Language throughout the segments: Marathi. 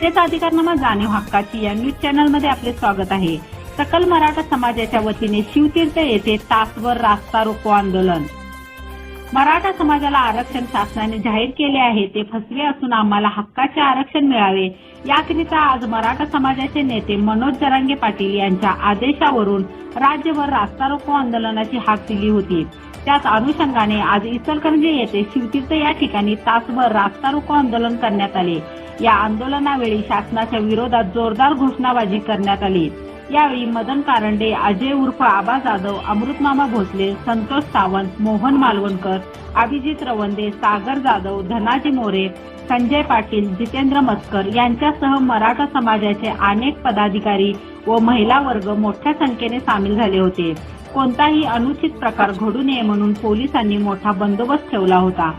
जनतेचा अधिकारनामा जाणीव हक्काची या न्यूज चॅनलमध्ये आपले स्वागत आहे। सकल मराठा समाजाच्या वतीने शिवतीर्थ येथे तासभर रास्ता रोको आंदोलन। मराठा समाजाला आरक्षण शासनाने जाहीर केले आहे ते फसवे असून आम्हाला हक्काचे आरक्षण मिळावे याकरिता आज मराठा समाजाचे नेते मनोज जरांगे पाटील यांच्या आदेशावरून राज्यभर रास्ता रोको आंदोलनाची हाक दिली होती। त्याच अनुषंगाने आज इचलकरंजी येथे शिवतीर्थ या ठिकाणी तासभर रास्ता रोको आंदोलन करण्यात आले। या आंदोलनावेळी शासनाच्या विरोधात जोरदार घोषणाबाजी करण्यात आली। यावेळी मदन कारंडे, अजय उर्फ आबा जाधव, अमृतमामा भोसले, संतोष सावंत, मोहन मालवणकर, अभिजित रवंदे, सागर जाधव, धनाजी मोरे, संजय पाटील, जितेंद्र मस्कर यांच्यासह मराठा समाजाचे अनेक पदाधिकारी व महिला वर्ग मोठ्या संख्येने सामील झाले होते। कोणताही अनुचित प्रकार घडू नये म्हणून पोलिसांनी मोठा बंदोबस्त ठेवला होता।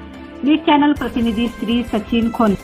न्यूज चॅनल प्रतिनिधी श्री सचिन खोन।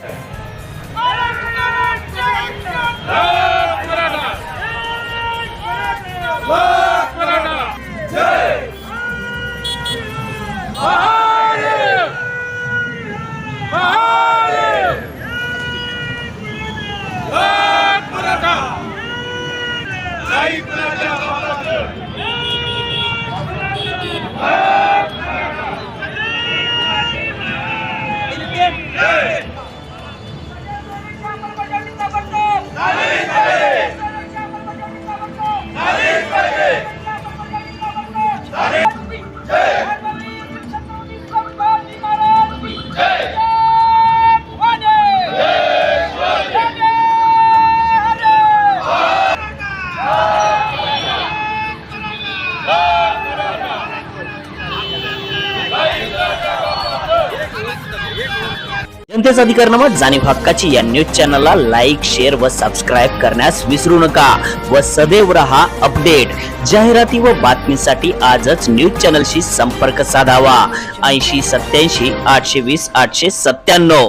जनतेचा अधिकारनामा जाणीव हक्काची या न्यूज चॅनलला लाईक, शेअर व सबस्क्राईब करण्यास विसरू नका व सदैव रहा अपडेट। जाहिराती व बातमीसाठी आजच न्यूज चॅनलशी संपर्क साधावा। 80 87 820 897।